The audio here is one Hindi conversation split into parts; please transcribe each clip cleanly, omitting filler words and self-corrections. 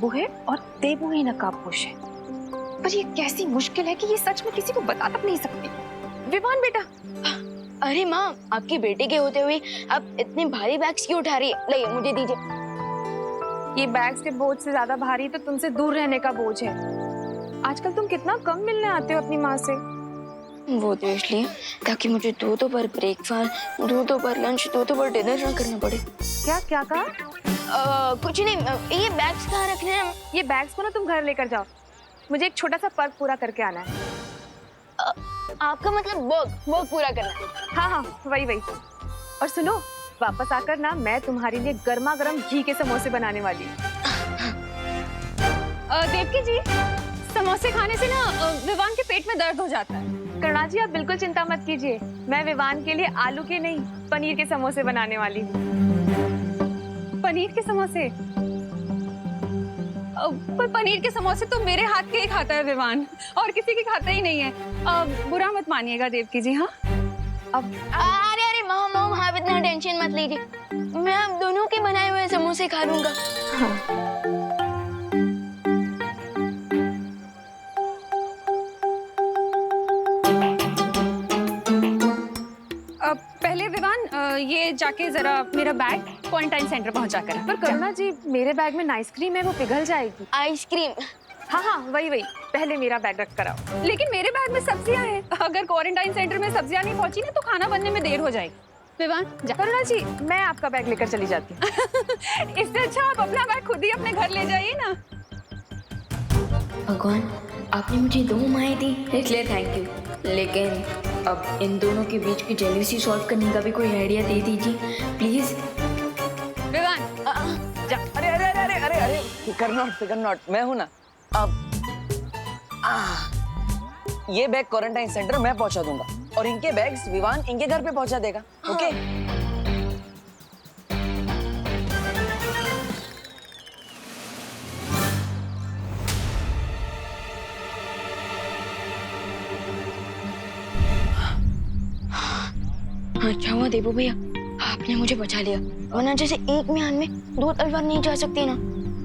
वो है और देवू ही नकाबपोश है। पर ये कैसी मुश्किल है कि ये सच में किसी को बता तक नहीं सकती। विवान बेटा। अरे माँ, आपकी बेटे के होते हुए आप इतने भारी बैग्स क्यों उठा रही है? लाइए मुझे दीजिए। ये बैग्स के बोझ से ज्यादा भारी तो तुमसे दूर रहने का बोझ है। आजकल तुम कितना कम मिलने आते हो अपनी माँ से। वो तो इसलिए ताकि मुझे दो बार ब्रेकफास्ट, दो बार लंच, दो बार डिनर ना करना पड़े। क्या क्या कहा? कुछ नहीं। ये बैग्स कहाँ रखने हैं? ये बैग्स को ना तुम घर लेकर जाओ। मुझे एक छोटा सा पर्क पूरा करके आना है। आपका मतलब वर्क पूरा करना है? हाँ हाँ, वही वही। और सुनो, वापस आकर ना मैं तुम्हारे लिए गर्मा गर्म घी के समोसे बनाने वाली हूँ। देवकी जी, समोसे खाने से ना विवान के पेट में दर्द हो जाता है। करुणा जी, आप बिल्कुल चिंता मत कीजिए। मैं विवान के लिए आलू के नहीं, पनीर के समोसे बनाने वाली हूँ। पनीर के समोसे? पर पनीर के समोसे तो मेरे हाथ के ही खाता है विवान, और किसी के खाता ही नहीं है। बुरा मत मानिएगा देवकी जी। हाँ, अब अरे माँ, आप इतना टेंशन मत लीजिए। मैं आप दोनों के बनाए हुए समोसे खा लूंगा। हाँ। पहले विवान ये जाके जरा मेरा बैग क्वारंटाइन सेंटर पहुंचा कर। पर करुणा जी, मेरे बैग में आइसक्रीम है, वो पिघल जाएगी। आइसक्रीम? हाँ हाँ, वही। पहले मेरा बैग रख कर आओ। लेकिन मेरे बैग में सब्जियां हैं। अगर क्वारंटाइन सेंटर में सब्जियां नहीं पहुंची ना तो खाना बनने में देर हो जाएगी। विवान जा। करुणा जी, मैं आपका बैग लेकर चली जाती हूँ। इससे अच्छा आप अपना बैग खुद ही अपने घर ले जाइए ना। भगवान, आपने मुझे 2 माएँ दी, इसलिए थैंक यू। लेकिन अब इन दोनों के बीच की जेलसी सॉल्व करने का भी कोई आइडिया दे दीजिए प्लीज। विवान जा। अरे फिकर नॉट, मैं हूं ना। अब ये बैग क्वारंटाइन सेंटर मैं पहुंचा दूंगा और इनके बैग्स विवान इनके घर पे पहुंचा देगा। ओके? अच्छा हुआ देवू भैया, आपने मुझे बचा लिया, वरना जैसे एक म्यान में 2 तलवार नहीं जा सकती ना,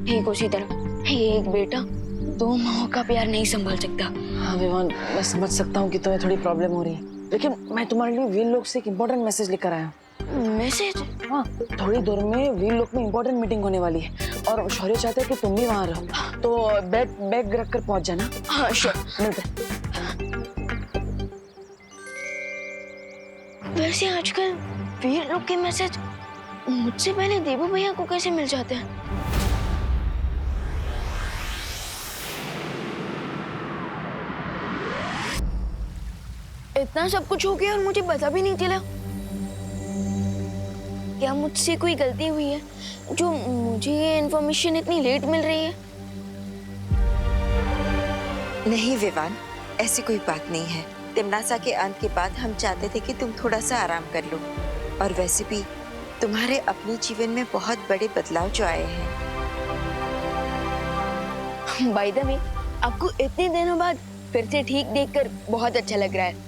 ठीक उसी तरह एक बेटा 2 माओं का प्यार नहीं संभाल सकता। हाँ विवान, मैं समझ सकता हूँ कि तुम्हें थोड़ी प्रॉब्लम हो रही है, लेकिन मैं तुम्हारे लिए वील लोक से एक इम्पोर्टेंट मैसेज लेकर आया हूँ। मैसेज? हाँ, थोड़ी देर में वील लोक में इम्पोर्टेंट मीटिंग होने वाली है और शौर्य चाहते हैं कि तुम भी वहाँ रहो, तो बैग रख कर पहुँच जाना। हाँ श्योर, मिलते हैं। वैसे आजकल वीर लोग के मैसेज मुझसे पहले देवू भैया को कैसे मिल जाते हैं? इतना सब कुछ हो गया और मुझे पता भी नहीं चला। क्या मुझसे कोई गलती हुई है जो मुझे ये इन्फॉर्मेशन इतनी लेट मिल रही है? नहीं विवान, ऐसी कोई बात नहीं है। तिमनासा के अंत के बाद हम चाहते थे कि तुम थोड़ा सा आराम कर लो, और वैसे भी तुम्हारे अपने जीवन में बहुत बड़े बदलाव जो आए हैं। बाय द वे, आपको इतने दिनों बाद फिर से ठीक देखकर बहुत अच्छा लग रहा है।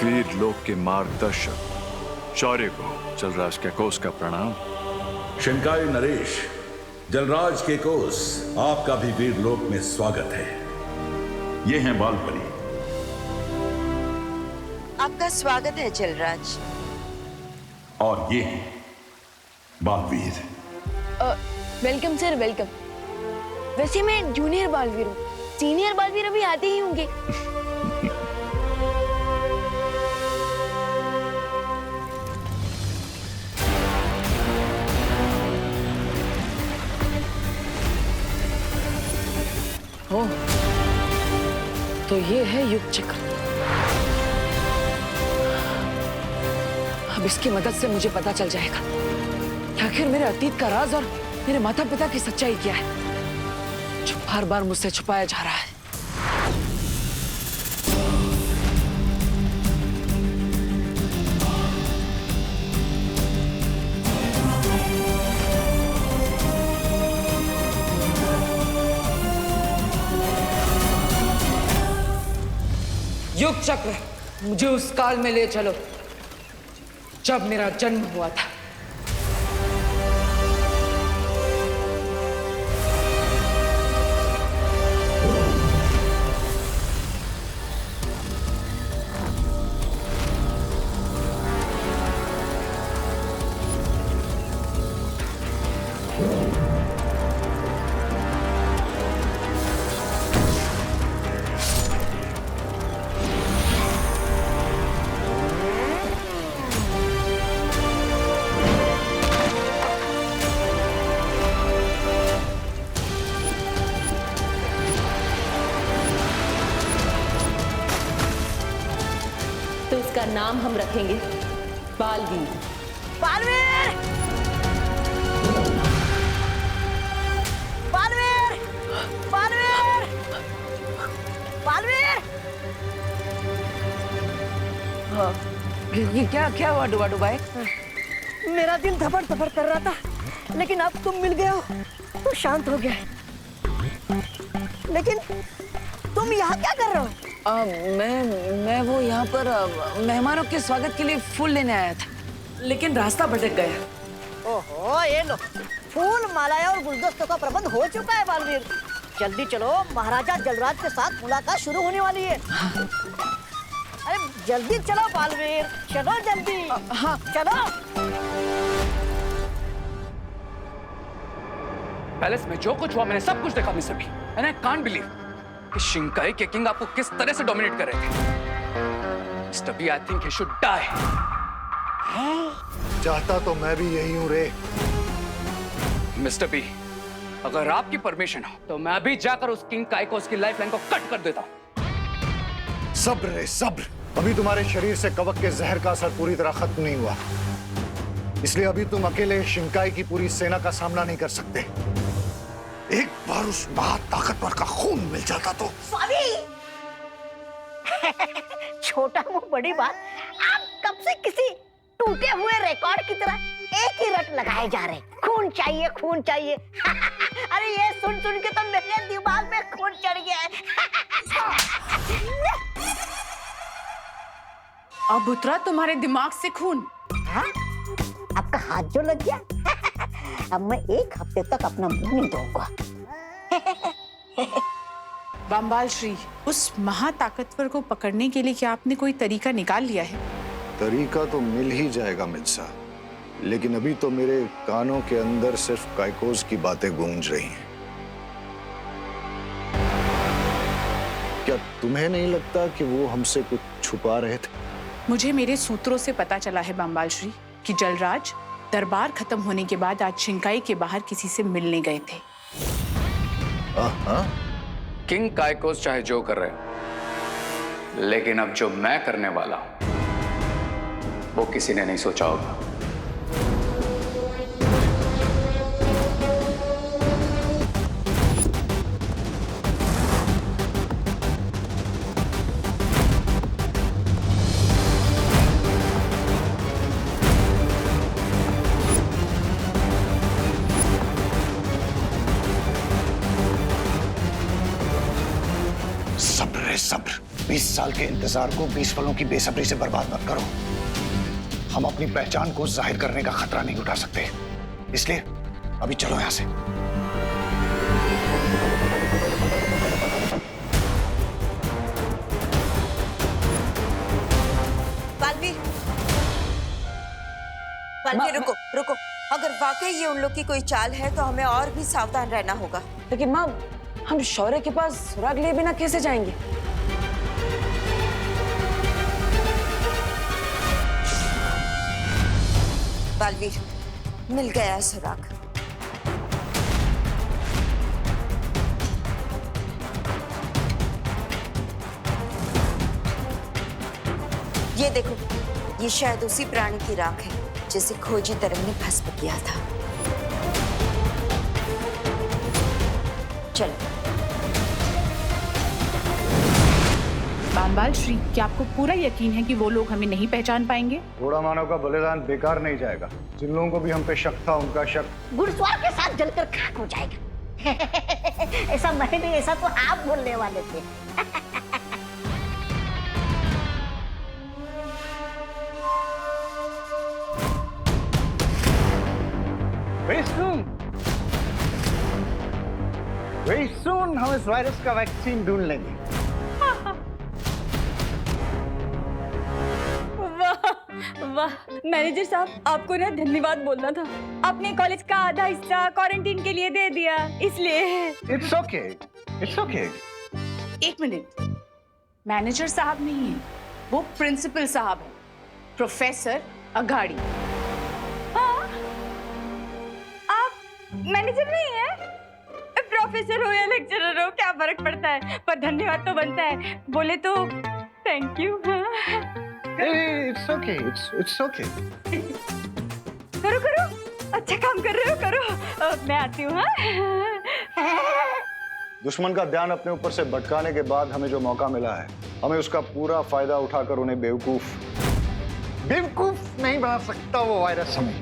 वीर लोक के मार्गदर्शक शौर्य को जलराज कैकोस का प्रणाम। शिनकाई नरेश, जलराज केकोस, आपका भी वीर लोक में स्वागत है। ये हैं बालपरी। आपका स्वागत है जलराज। और ये हैं बालवीर। Welcome sir, welcome. वैसे मैं जूनियर बालवीर हूँ, सीनियर बालवीर अभी आते ही होंगे। ओह, तो ये है युग चक्र। अब इसकी मदद से मुझे पता चल जाएगा कि आखिर मेरे अतीत का राज और मेरे माता पिता की सच्चाई क्या है, जो बार बार मुझसे छुपाया जा रहा है। युग चक्र, मुझे उस काल में ले चलो जब मेरा जन्म हुआ था। तो इसका नाम हम रखेंगे बालवीर। बालवीर! बालवीर! बालवीर! बालवीर! ये क्या हुआ डुबा भाई? मेरा दिल धपड़ धपड़ कर रहा था, लेकिन अब तुम मिल गए हो तो शांत हो गया। लेकिन तुम यहाँ क्या कर रहे हो? मैं वो यहाँ पर मेहमानों के स्वागत के लिए फूल लेने आया था, लेकिन रास्ता भटक गया। ओहो, ये लो, फूल, मालाएं और गुलदस्तों का प्रबंध हो चुका है बालवीर। जल्दी चलो, महाराजा जलराज के साथ मुलाकात शुरू होने वाली है। अरे जल्दी चलो बालवीर, चलो जल्दी। हाँ चलो। पैलेस में जो कुछ हुआ मैंने सब कुछ देखा mister B, and I can't believe कि शिंकाई के किंग आपको किस तरह से डोमिनेट कर रहे थे। Mister B, I think he should die. चाहता तो मैं भी यही हूं रे। मिस्टर बी, अगर आपकी परमिशन हो तो मैं अभी जाकर उस किंग काई को उसकी लाइफलाइन को कट कर देता हूं। सब्र रे सब्र, अभी तुम्हारे शरीर से कवक के जहर का असर पूरी तरह खत्म नहीं हुआ, इसलिए अभी तुम अकेले शिंकाई की पूरी सेना का सामना नहीं कर सकते। एक बार उस महाताकतवर का खून मिल जाता तो। स्वामी! छोटा मुंह बड़ी बात, आप कब से किसी टूटे हुए रिकॉर्ड की तरह एक ही रट लगाए जा रहे। खून चाहिए, खून चाहिए। अरे ये सुन सुन के तो मेरे दिमाग में खून चढ़ गया है। अब उतरा तुम्हारे दिमाग से खून? हाँ? आपका हाथ जो लग गया, अब मैं एक हफ्ते तक अपना मुंह नहीं धोऊंगा। बम्बाल श्री, उस महाताकतवर को पकड़ने के लिए क्या आपने कोई तरीका निकाल लिया है? तरीका तो मिल ही जाएगा मिर्जा, लेकिन अभी तो मेरे कानों के अंदर सिर्फ काइकोस की बातें गूंज रही हैं। क्या तुम्हें नहीं लगता कि वो हमसे कुछ छुपा रहे थे? मुझे मेरे सूत्रों से पता चला है बम्बाल श्री कि जलराज दरबार खत्म होने के बाद आज शिंकाई के बाहर किसी से मिलने गए थे। किंग काइकोस चाहे जो कर रहे हो, लेकिन अब जो मैं करने वाला हूं वो किसी ने नहीं सोचा होगा। सब्र, 20 साल के इंतजार को 20 पलों की बेसब्री से बर्बाद मत करो। हम अपनी पहचान को जाहिर करने का खतरा नहीं उठा सकते, इसलिए अभी चलो यहां से। बालवीर रुको रुको, अगर वाकई ये उन लोग की कोई चाल है तो हमें और भी सावधान रहना होगा। लेकिन माँ, हम शौर्य के पास सुराग लिए बिना कैसे जाएंगे? बालवीर, मिल गया सुराग। ये देखो, ये शायद उसी प्राणी की राख है जिसे खोजी तरंग ने भस्म किया था। चलो। बामबाल श्री, क्या आपको पूरा यकीन है कि वो लोग हमें नहीं पहचान पाएंगे? घोड़ा मानव का बलिदान बेकार नहीं जाएगा। जिन लोगों को भी हम पे शक था, उनका शक घुड़सवार के साथ जलकर खाक हो जाएगा। ऐसा मैं नहीं, ऐसा तो आप बोलने वाले थे। Very soon हम इस वायरस का वैक्सीन ढूंढ लेंगे। वाह मैनेजर साहब, आपको ना धन्यवाद बोलना था। आपने कॉलेज का आधा हिस्सा क्वारंटीन के लिए दे दिया, इसलिए। It's okay. It's okay. एक मिनट, मैनेजर साहब नहीं है, वो प्रिंसिपल साहब है, प्रोफेसर अगाड़ी। हाँ? आप मैनेजर नहीं है? प्रोफेसर हो या लेक्चरर हो, क्या फर्क पड़ता है? पर धन्यवाद तो बनता है। बोले तो thank you. It's okay. It's okay. करो करो, अच्छा काम कर रहे हो, करो। मैं आती हूँ। हाँ? दुश्मन का ध्यान अपने ऊपर से भटकाने के बाद हमें जो मौका मिला है, हमें उसका पूरा फायदा उठाकर उन्हें बेवकूफ नहीं बना सकता वो वायरस हमें।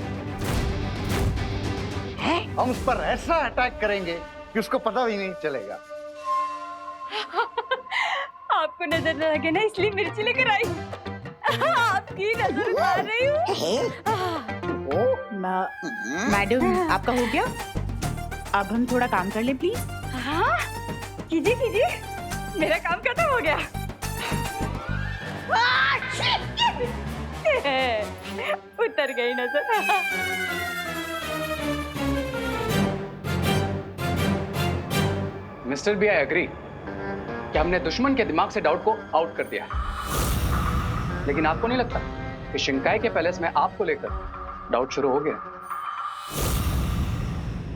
हम उस पर ऐसा अटैक करेंगे कि उसको पता भी नहीं चलेगा। आपको नजर न लगे ना, इसलिए मिर्ची लेकर आई। आपकी नजर उतार रही हूँ। मैडम, आपका हो गया? अब हम थोड़ा काम कर ले प्लीज। हाँ कीजिए कीजिए, मेरा काम खत्म हो गया। उतर गई नजर। मिस्टर बी, आई एग्री कि हमने दुश्मन के दिमाग से डाउट को आउट कर दिया, लेकिन आपको नहीं लगता कि शिंकाई के पैलेस में आपको लेकर डाउट शुरू हो गया?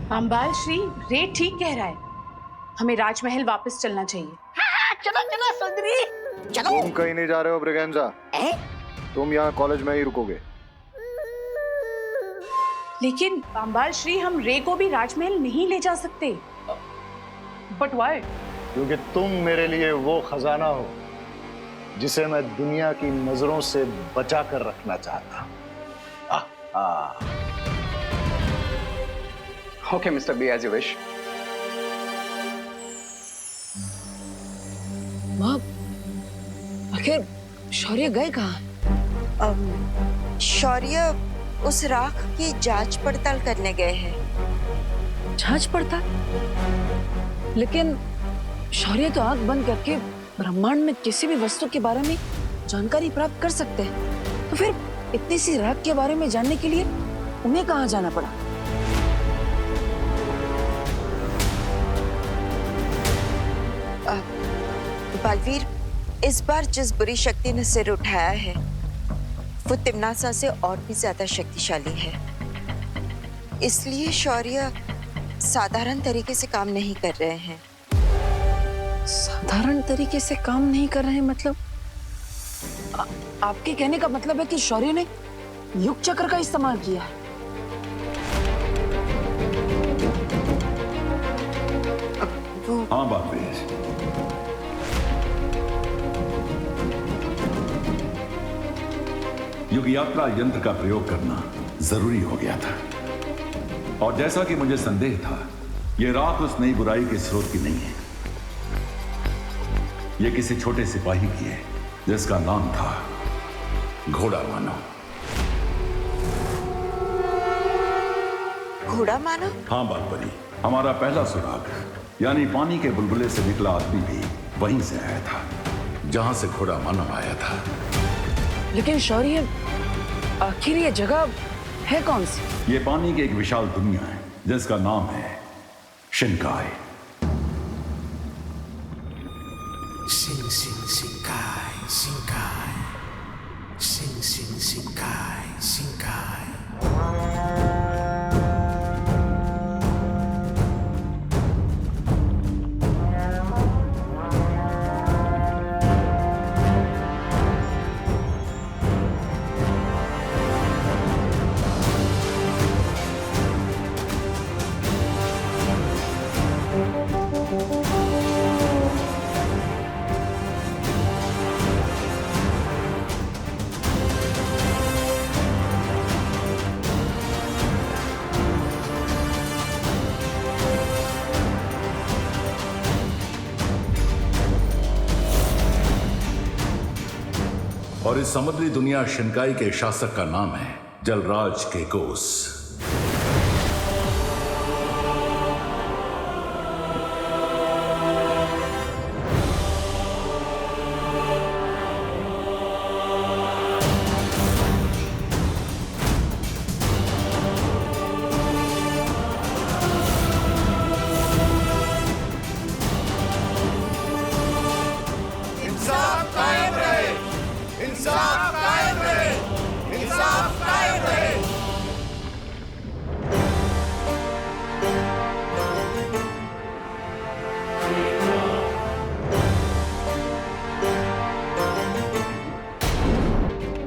बामबाल श्री, रे ठीक कह रहा है, हमें राजमहल वापस चलना चाहिए। चलो चलो सुंदरी, चलो। तुम कहीं नहीं जा रहे हो ब्रिगेंजा, तुम यहाँ कॉलेज में ही रुकोगे। लेकिन बामबाल श्री, हम रे को भी राजमहल नहीं ले जा सकते। But why? क्योंकि तुम मेरे लिए वो खजाना हो जिसे मैं दुनिया की नजरों से बचा कर रखना चाहता हूं। Okay mister B, as you wish. माँ, आखिर शौर्य गए कहाँ? शौर्य उस राख की जांच पड़ताल करने गए हैं। जांच पड़ताल? लेकिन शौर्य तो आंख बंद करके ब्रह्मांड में किसी भी वस्तु के बारे में जानकारी प्राप्त कर सकते हैं, तो फिर इतनी सी राख के बारे में जानने के लिए उन्हें कहाँ जाना पड़ा? बालवीर, इस बार जिस बुरी शक्ति ने सिर उठाया है वो तिम्नासा से और भी ज्यादा शक्तिशाली है, इसलिए शौर्य साधारण तरीके से काम नहीं कर रहे हैं। साधारण तरीके से काम नहीं कर रहे हैं मतलब? आपके कहने का मतलब है कि शौर्य ने युग चक्र का इस्तेमाल किया है? हाँ बालवीर, युग यात्रा यंत्र का प्रयोग करना जरूरी हो गया था, और जैसा कि मुझे संदेह था, यह राख उस नई बुराई के स्रोत की नहीं है। यह किसी छोटे सिपाही की है जिसका नाम था घोड़ा मानव। घोड़ा मानव? हाँ बालपरी, हमारा पहला सुराग यानी पानी के बुलबुले से निकला आदमी भी वहीं से आया था जहां से घोड़ा मानव आया था। लेकिन शौर्य, आखिर ये जगह है कौन सी? ये पानी की एक विशाल दुनिया है जिसका नाम है शिनकाई। और इस समुद्री दुनिया शिनकाई के शासक का नाम है जलराज केकोस।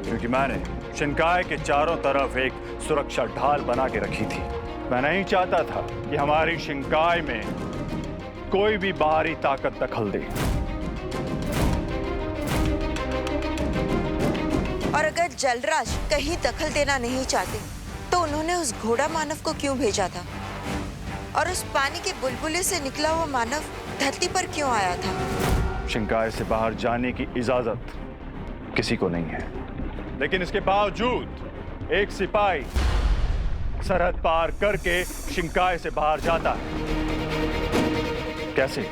क्योंकि मैंने शिनकाई के चारों तरफ एक सुरक्षा ढाल बना के रखी थी। मैं नहीं चाहता था कि हमारी शिनकाई में कोई भी बाहरी ताकत दखल दे। और अगर जलराज कहीं दखल देना नहीं चाहते तो उन्होंने उस घोड़ा मानव को क्यों भेजा था? और उस पानी के बुलबुले से निकला हुआ मानव धरती पर क्यों आया था? शिनकाई से बाहर जाने की इजाजत किसी को नहीं है, लेकिन इसके बावजूद एक सिपाही सरहद पार करके शिनकाई से बाहर जाता है। कैसे?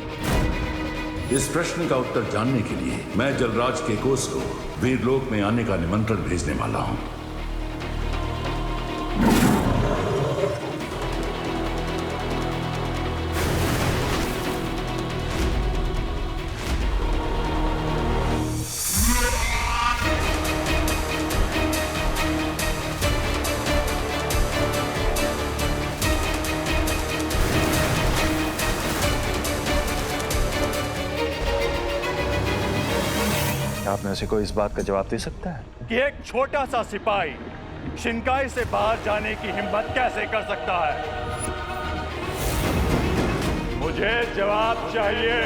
इस प्रश्न का उत्तर जानने के लिए मैं जलराज केकोस को वीरलोक में आने का निमंत्रण भेजने वाला हूं। आप में से कोई इस बात का जवाब दे सकता है कि एक छोटा सा सिपाही शिनकाई से बाहर जाने की हिम्मत कैसे कर सकता है? मुझे जवाब चाहिए।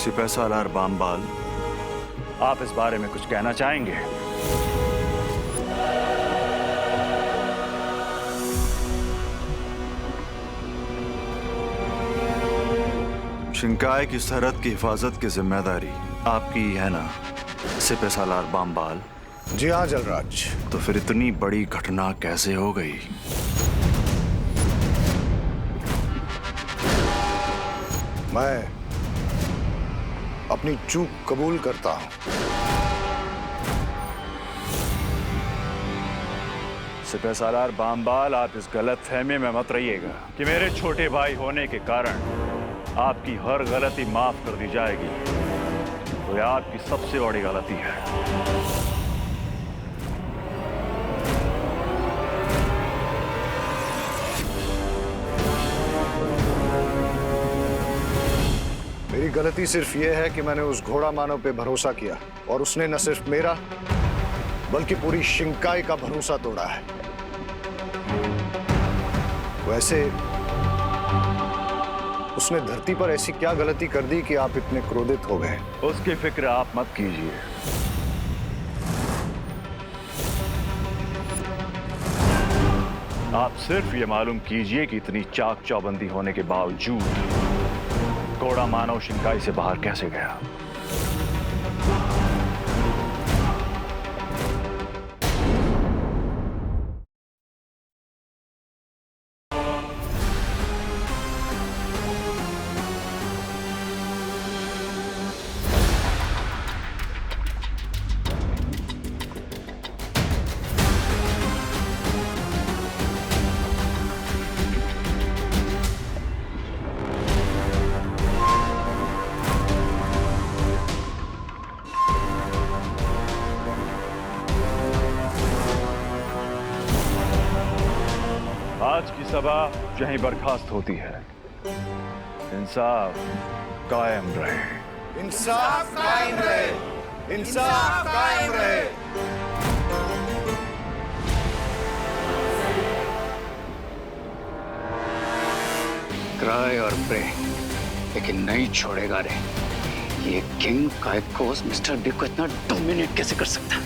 सिपह सालार बामबाल, आप इस बारे में कुछ कहना चाहेंगे? शिनकाई की सरहद की हिफाजत की जिम्मेदारी आपकी है ना सिपह सालार बामबाल? जी हाँ जलराज। तो फिर इतनी बड़ी घटना कैसे हो गई? मैं अपनी चूक कबूल करता हूं। सिपह सालार बामबाल, आप इस गलत फहमी में मत रहिएगा कि मेरे छोटे भाई होने के कारण आपकी हर गलती माफ कर दी जाएगी। तो यह आपकी सबसे बड़ी गलती है। मेरी गलती सिर्फ यह है कि मैंने उस घोड़ा मानव पे भरोसा किया और उसने न सिर्फ मेरा बल्कि पूरी शिनकाई का भरोसा तोड़ा है। वैसे उसने धरती पर ऐसी क्या गलती कर दी कि आप इतने क्रोधित हो गए? उसकी फिक्र आप मत कीजिए। आप सिर्फ ये मालूम कीजिए कि इतनी चाक चौबंदी होने के बावजूद घोड़ा मानव शिनकाई से बाहर कैसे गया। आज की सभा यहीं बर्खास्त होती है। इंसाफ कायम रहे। इंसाफ कायम रहे। इंसाफ कायम रहे। क्राई और प्रे, लेकिन नहीं छोड़ेगा रे। ये किंग काइकोस मिस्टर बी को इतना डोमिनेट कैसे कर सकता है?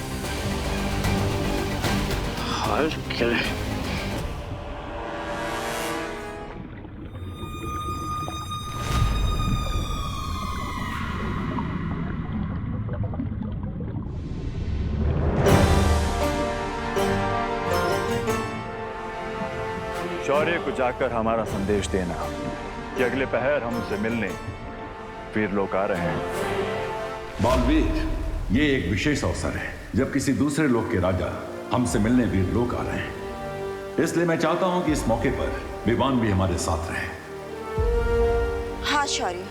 हर किले शौर्य को जाकर हमारा संदेश देना कि अगले पहर हम उनसे मिलने वीर लोग आ रहे हैं। बालवीर, ये एक विशेष अवसर है जब किसी दूसरे लोक के राजा हमसे मिलने वीर लोग आ रहे हैं। इसलिए मैं चाहता हूं कि इस मौके पर विवान भी हमारे साथ रहे। हाँ शौर्य,